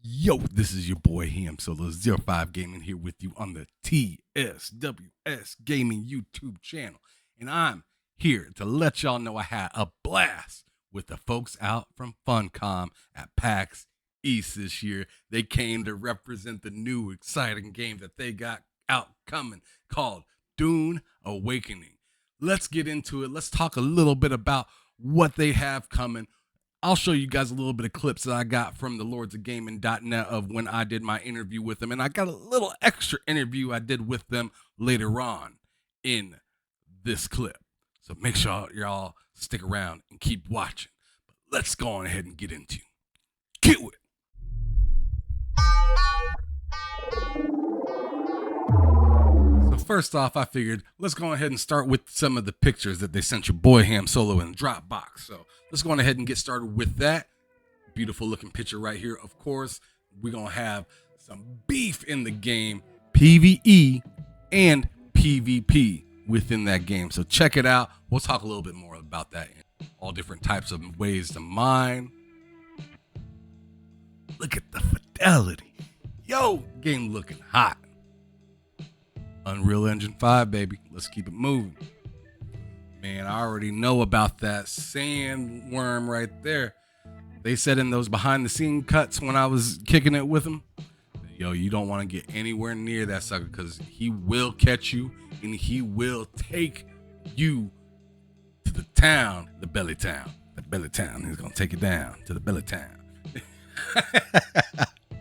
Yo, this is your boy Ham Solo 05 Gaming here with you on the TSWS Gaming YouTube channel. And I'm here to let y'all know I had a blast with the folks out from Funcom at PAX East this year. They came to represent the new exciting game that they got out coming called Dune Awakening. Let's get into it. Let's talk a little bit about what they have coming. I'll show you guys a little bit of clips that I got from the lordsofgaming.net of when I did my interview with them. And I got a little extra interview I did with them later on in this clip. So make sure y'all stick around and keep watching. But let's go on ahead and get into it. So first off, I figured let's go ahead and start with some of the pictures that they sent your boy Ham Solo in Dropbox. So let's go on ahead and get started with that. Beautiful looking picture right here. Of course, we're going to have some beef in the game, PvE and PvP within that game. So check it out. We'll talk a little bit more about that. All different types of ways to mine. Look at the fidelity. Yo, game looking hot. Unreal Engine 5, baby. Let's keep it moving. Man, I already know about that sandworm right there. They said in those behind the scene cuts when I was kicking it with him, yo, you don't want to get anywhere near that sucker because he will catch you and he will take you to the town, the belly town. The belly town. He's going to take you down to the belly town.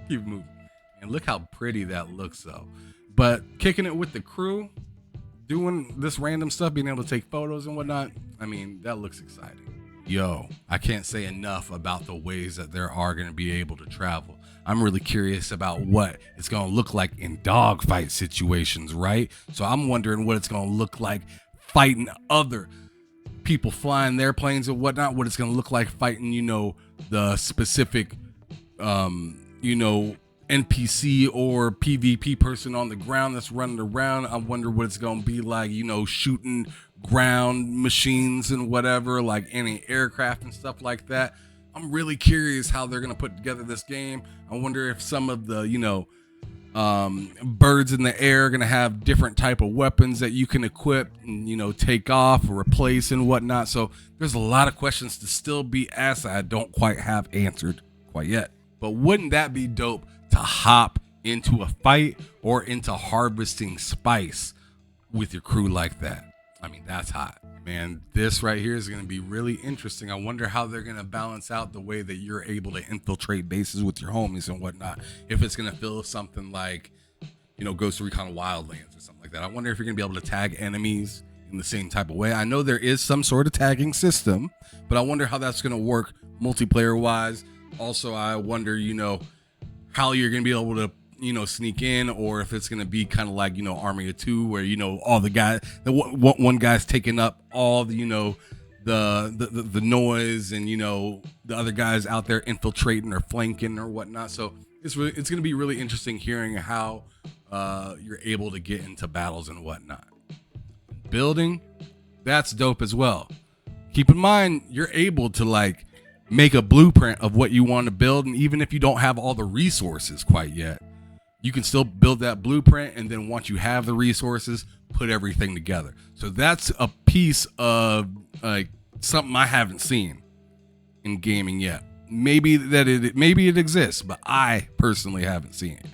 Keep moving. And look how pretty that looks, though. But kicking it with the crew, doing this random stuff, being able to take photos and whatnot, I mean, that looks exciting. Yo, I can't say enough about the ways that there are going to be able to travel. I'm really curious about what it's going to look like in dogfight situations, right? So I'm wondering what it's going to look like fighting other people flying their planes and whatnot, what it's going to look like fighting, the specific, NPC or PvP person on the ground that's running around. I wonder what it's going to be like, shooting ground machines and whatever, like any aircraft and stuff like that. I'm really curious how they're going to put together this game. I wonder if some of the, birds in the air are going to have different type of weapons that you can equip and, take off or replace and whatnot. So there's a lot of questions to still be asked that I don't quite have answered quite yet. But wouldn't that be dope to hop into a fight or into harvesting spice with your crew like that? I mean, that's hot, man. This right here is going to be really interesting. I wonder how they're going to balance out the way that you're able to infiltrate bases with your homies and whatnot. If it's going to feel something like, Ghost Recon Wildlands or something like that. I wonder if you're going to be able to tag enemies in the same type of way. I know there is some sort of tagging system, but I wonder how that's going to work multiplayer wise. Also, I wonder, how you're going to be able to, sneak in, or if it's going to be kind of like, Army of Two, where, all the guys, one guy's taking up all the, the noise and, the other guys out there infiltrating or flanking or whatnot. So it's going to be really interesting hearing how you're able to get into battles and whatnot. Building, that's dope as well. Keep in mind, you're able to make a blueprint of what you want to build. And even if you don't have all the resources quite yet, you can still build that blueprint. And then once you have the resources, put everything together. So that's a piece of something I haven't seen in gaming yet. Maybe it exists, but I personally haven't seen it.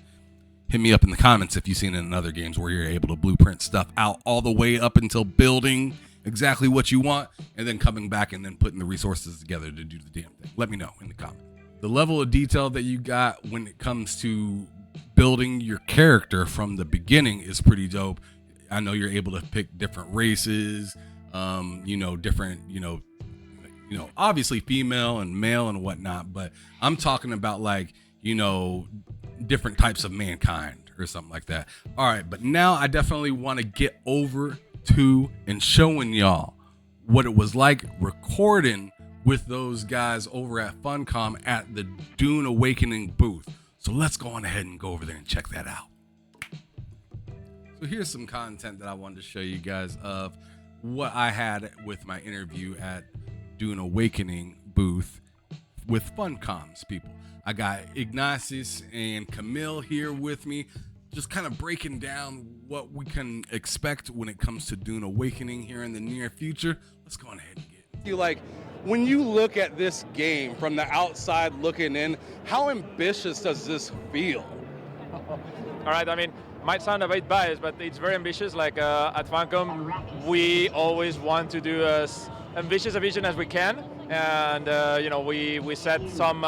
Hit me up in the comments if you've seen it in other games where you're able to blueprint stuff out all the way up until building exactly what you want, and then coming back and then putting the resources together to do the damn thing. Let me know in the comments. The level of detail that you got when it comes to building your character from the beginning is pretty dope. I know you're able to pick different races, different, obviously female and male and whatnot, but I'm talking about different types of mankind or something like that. All right, but now I definitely want to get over to and showing y'all what it was like recording with those guys over at Funcom at the Dune Awakening booth. So let's go on ahead and go over there and check that out. So here's some content that I wanted to show you guys of what I had with my interview at Dune Awakening booth with Funcom's people. I got Ignasi and Kamil here with me, just kind of breaking down what we can expect when it comes to Dune Awakening here in the near future. Let's go on ahead and get Like, when you look at this game from the outside looking in, how ambitious does this feel? All right, I mean, might sound a bit biased, but it's very ambitious. Like at Funcom, we always want to do as ambitious a vision as we can, and we set some,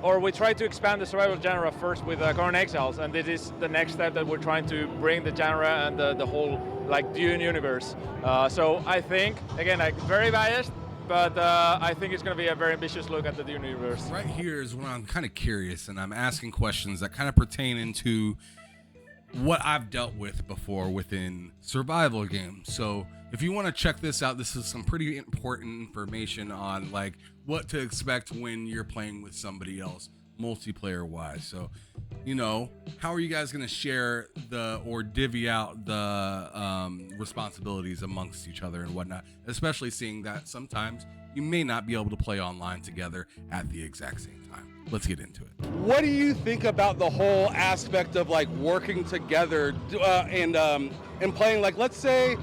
or we try to expand the survival genre first with Current Exiles, and this is the next step that we're trying to bring the genre and the whole like Dune universe. So I think, again, like very biased, but I think it's going to be a very ambitious look at the Dune universe. right here is when I'm kind of curious and I'm asking questions that kind of pertain into what I've dealt with before within survival games. So if you want to check this out, this is some pretty important information on like what to expect when you're playing with somebody else multiplayer wise. So, how are you guys going to share or divvy out the responsibilities amongst each other and whatnot, especially seeing that sometimes you may not be able to play online together at the exact same time. Let's get into it. What do you think about the whole aspect of like working together and playing? Like, let's say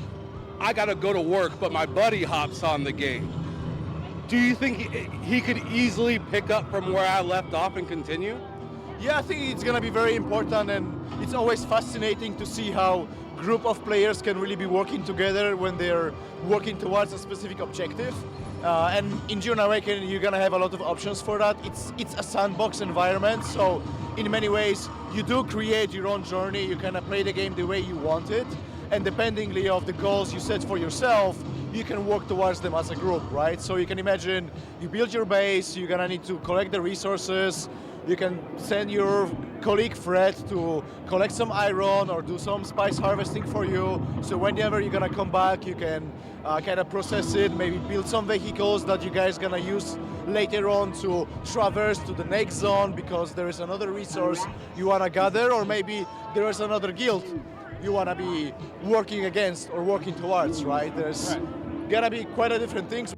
I gotta go to work, but my buddy hops on the game. Do you think he could easily pick up from where I left off and continue? Yeah, I think it's going to be very important, and it's always fascinating to see how group of players can really be working together when they're working towards a specific objective. And in Dune Awakening, you're going to have a lot of options for that. It's a sandbox environment, so in many ways, you do create your own journey. You kind of play the game the way you want it, and dependingly of the goals you set for yourself, you can work towards them as a group, right? So you can imagine you build your base, you're gonna need to collect the resources, you can send your colleague Fred to collect some iron or do some spice harvesting for you. So whenever you're gonna come back, you can kind of process it, maybe build some vehicles that you guys gonna use later on to traverse to the next zone because there is another resource you wanna gather, or maybe there is another guild you wanna be working against or working towards, right? There's gonna be quite a different things.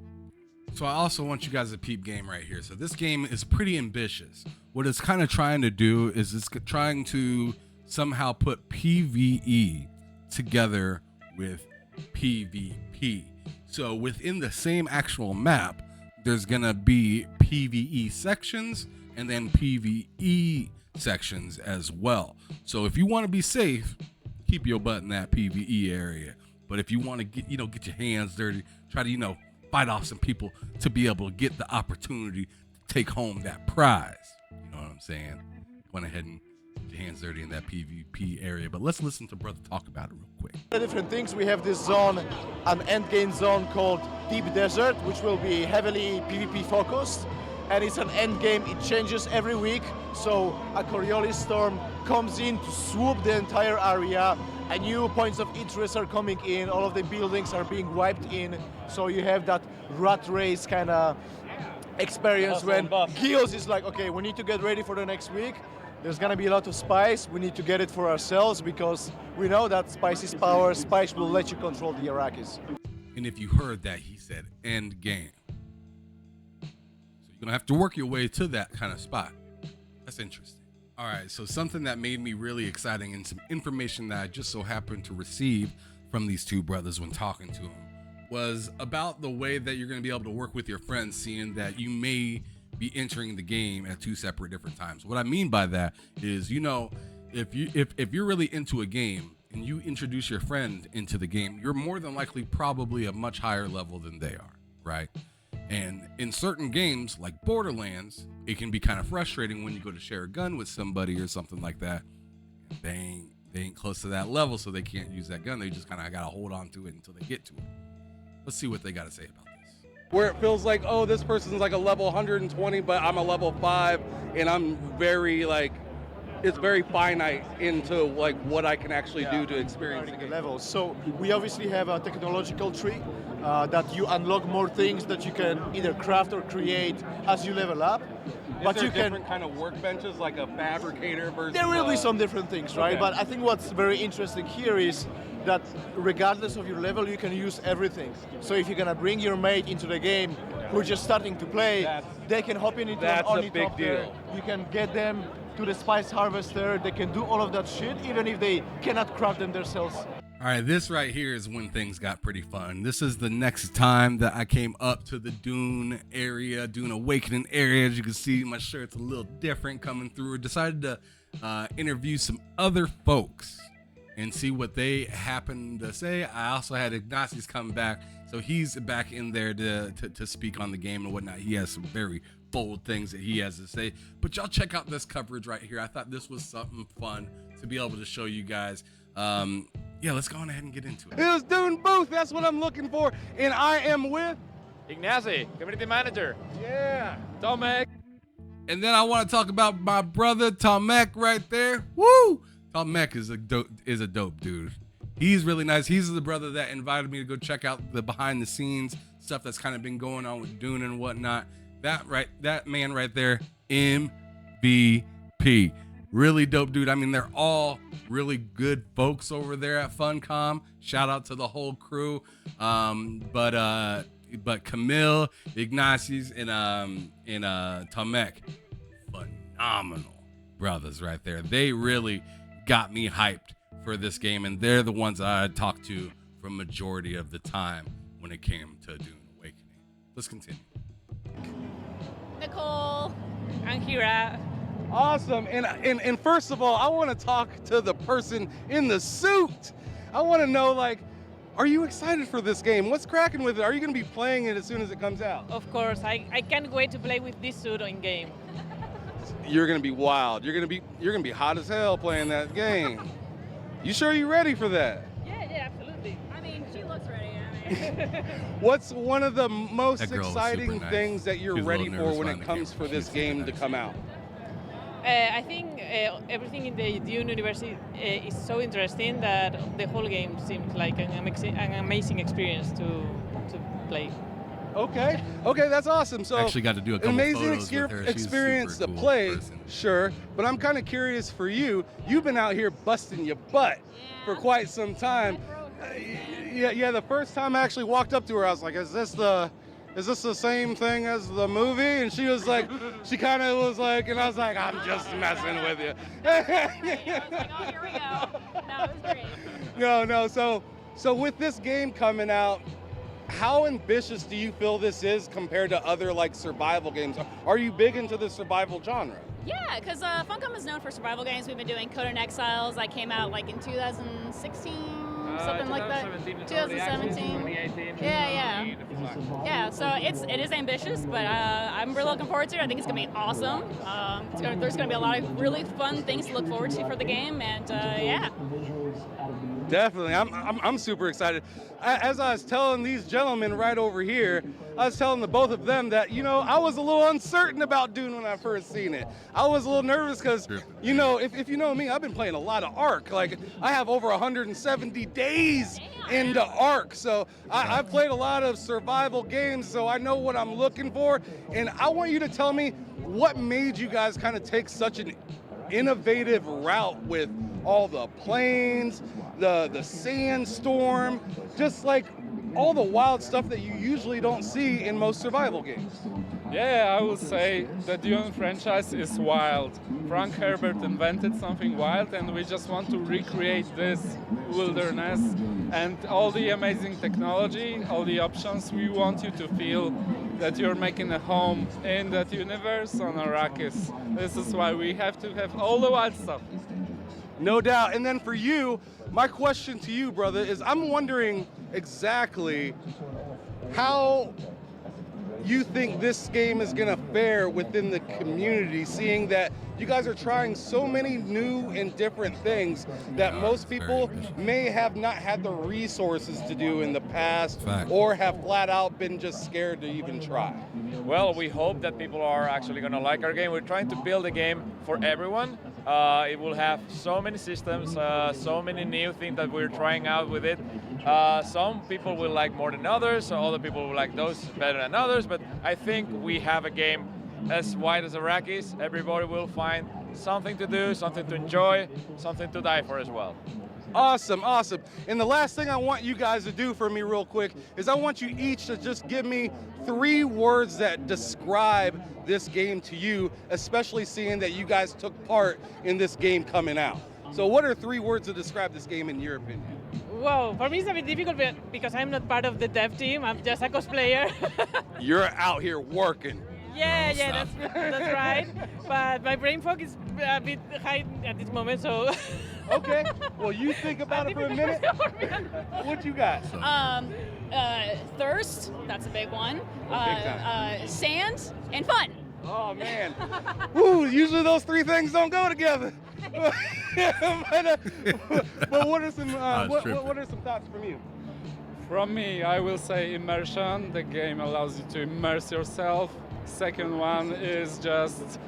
So I also want you guys to peep game right here. So this game is pretty ambitious. What it's kind of trying to do is it's trying to somehow put PvE together with PvP. So within the same actual map, there's gonna be PvE sections and then PvE sections as well. So if you want to be safe, keep your butt in that PvE area. But if you want to get your hands dirty, try to, fight off some people to be able to get the opportunity to take home that prize. You know what I'm saying? Went ahead and get your hands dirty in that PvP area. But let's listen to brother talk about it real quick. Different things. We have this zone, an end game zone called Deep Desert, which will be heavily PvP focused. And it's an end game, it changes every week. So a Coriolis storm comes in to swoop the entire area, and new points of interest are coming in, all of the buildings are being wiped in. So you have that rat race kind of experience when Gios is like, okay, we need to get ready for the next week. There's gonna be a lot of spice, we need to get it for ourselves because we know that spice is power, spice will let you control the Iraqis. And if you heard that, he said end game. You're gonna have to work your way to that kind of spot. That's interesting. All right, so something that made me really exciting and some information that I just so happened to receive from these two brothers when talking to them was about the way that you're gonna be able to work with your friends, seeing that you may be entering the game at two separate different times. What I mean by that is, if you're really into a game and you introduce your friend into the game, you're more than likely probably a much higher level than they are, right? And in certain games like Borderlands, it can be kind of frustrating when you go to share a gun with somebody or something like that. They ain't close to that level, so they can't use that gun. They just kind of got to hold on to it until they get to it. Let's see what they got to say about this. Where it feels like, oh, this person's like a level 120, but I'm a level 5, and I'm very it's very finite into like what I can actually do to experience the levels. So we obviously have a technological tree that you unlock more things that you can either craft or create as you level up. But you can different kind of workbenches, like a fabricator versus. There will be some different things, right? Okay. But I think what's very interesting here is that regardless of your level, you can use everything. So if you're gonna bring your mate into the game, who are just starting to play, they can hop into an that's a ornithopter. big deal. You can get them to the spice harvester. They can do all of that shit, even if they cannot craft them themselves. All right, this right here is when things got pretty fun. This is the next time that I came up to the Dune area, Dune Awakening area. As you can see, my shirt's a little different coming through. I decided to interview some other folks and see what they happen to say. I also had Ignasi's come back, so he's back in there to speak on the game and whatnot. He has some very bold things that he has to say. But y'all check out this coverage right here. I thought this was something fun to be able to show you guys. Yeah, let's go on ahead and get into it. It was Dune Booth. That's what I'm looking for. And I am with... Ignasi, community manager. Yeah. Tomek. And then I want to talk about my brother Tomek right there. Woo! Tomek is a dope dude. He's really nice. He's the brother that invited me to go check out the behind the scenes stuff that's kind of been going on with Dune and whatnot. That man right there, MVP. Really dope dude. I mean, they're all really good folks over there at Funcom. Shout out to the whole crew. But Kamil, Ignasi's, and Tomek, phenomenal brothers right there. They really got me hyped for this game, and they're the ones I talked to for majority of the time when it came to Dune Awakening. Let's continue. Nicole, I'm Kira. Awesome. And first of all, I want to talk to the person in the suit. I want to know, like, are you excited for this game? What's cracking with it? Are you going to be playing it as soon as it comes out? Of course, I can't wait to play with this suit in game. You're going to be wild. You're going to be hot as hell playing that game. You sure you're ready for that? Yeah, absolutely. I mean, she looks ready. What's one of the most That girl is exciting super nice. things that you're She was a ready little for nervous when behind it the comes camera. for this She's game super to come out? I think everything in the Dune universe is so interesting that the whole game seems like an amazing experience to play. Okay, that's awesome. So Actually got to do a an couple amazing photos with her. She's a experience super to cool play, person. sure. But I'm kind of curious for you. You've been out here busting your butt for quite some time. Yeah. The first time I actually walked up to her, I was like, "Is this the same thing as the movie?" And she was like, she kind of was like, and I was like, "I'm just messing with you." I was like, oh, here we go. No, it was great. No. So with this game coming out, how ambitious do you feel this is compared to other like survival games? Are you big into the survival genre? Yeah, because Funcom is known for survival games. We've been doing Code and Exiles. That came out like in 2016, something like that. 2017. 2018. Yeah, so it is ambitious, but I'm really looking forward to it. I think it's going to be awesome. There's going to be a lot of really fun things to look forward to for the game, and yeah. Definitely, I'm super excited. As I was telling these gentlemen right over here, I was telling the both of them that, I was a little uncertain about Dune when I first seen it. I was a little nervous because, if you know me, I've been playing a lot of Ark. Like, I have over 170 days into Ark. So I've played a lot of survival games, so I know what I'm looking for. And I want you to tell me what made you guys kind of take such an innovative route with all the planes, the sandstorm, just like all the wild stuff that you usually don't see in most survival games. Yeah, I would say the Dune franchise is wild. Frank Herbert invented something wild, and we just want to recreate this wilderness and all the amazing technology, all the options. We want you to feel that you're making a home in that universe on Arrakis. This is why we have to have all the wild stuff. No doubt. And then for you, my question to you, brother, is I'm wondering exactly how you think this game is going to fare within the community, seeing that you guys are trying so many new and different things that most people may have not had the resources to do in the past, or have flat out been just scared to even try. Well, we hope that people are actually going to like our game. We're trying to build a game for everyone. It will have so many systems, so many new things that we're trying out with it. Some people will like more than others, so other people will like those better than others, but I think we have a game as wide as Arrakis. Everybody will find something to do, something to enjoy, something to die for as well. Awesome, awesome. And the last thing I want you guys to do for me real quick is I want you each to just give me 3 words that describe this game to you, especially seeing that you guys took part in this game coming out. So what are 3 words to describe this game in your opinion? Wow, for me it's a bit difficult because I'm not part of the dev team. I'm just a cosplayer. You're out here working. Yeah, that's right. But my brain fog is a bit high at this moment, so. Okay, well you think about it for a minute. What you got? Thirst, that's a big one. Big time. Sand and fun. Oh man. Woo, usually those 3 things don't go together. but what are some what are some thoughts from you? From me, I will say immersion. The game allows you to immerse yourself. Second one is just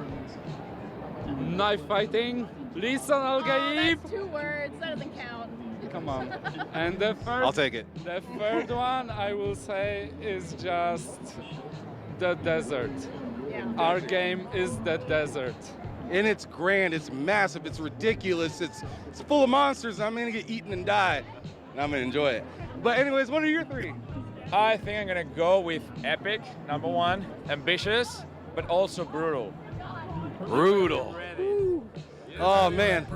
knife fighting. Listen, Al-Gaib. That's 2 words. That doesn't count. Come on. And the third, I'll take it. The third one I will say is just the desert. Yeah. Our game is the desert. And it's grand, it's massive, it's ridiculous, it's full of monsters. I'm gonna get eaten and die, and I'm gonna enjoy it. But anyways, what are your 3? I think I'm gonna go with epic, number 1, ambitious, but also brutal. Brutal. Oh man,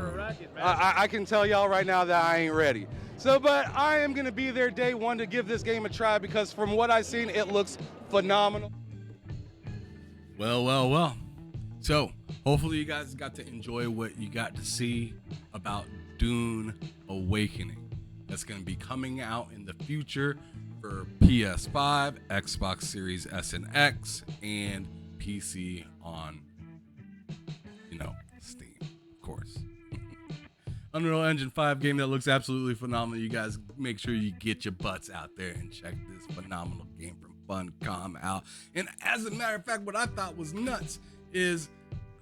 I can tell y'all right now that I ain't ready. So, but I am gonna be there day 1 to give this game a try because from what I've seen, it looks phenomenal. Well. So, hopefully you guys got to enjoy what you got to see about Dune Awakening. That's going to be coming out in the future for PS5, Xbox Series S and X, and PC on, Steam, of course. Unreal Engine 5 game that looks absolutely phenomenal. You guys make sure you get your butts out there and check this phenomenal game from Funcom out. And as a matter of fact, what I thought was nuts is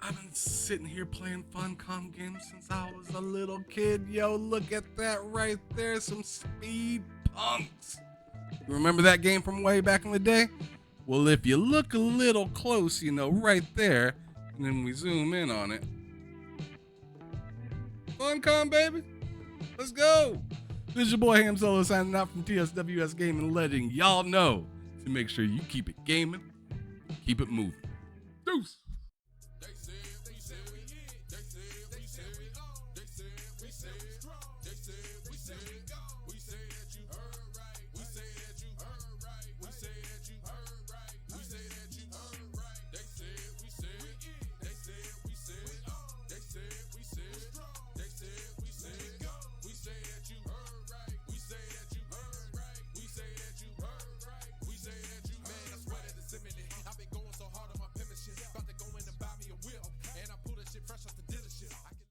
I've been sitting here playing Funcom games since I was a little kid. Yo, look at that right there. Some speed punks. You remember that game from way back in the day? Well, if you look a little close, right there, and then we zoom in on it. Funcom, baby. Let's go. This is your boy Ham Solo signing out from TSWS Gaming, letting y'all know to make sure you keep it gaming, keep it moving. Deuce.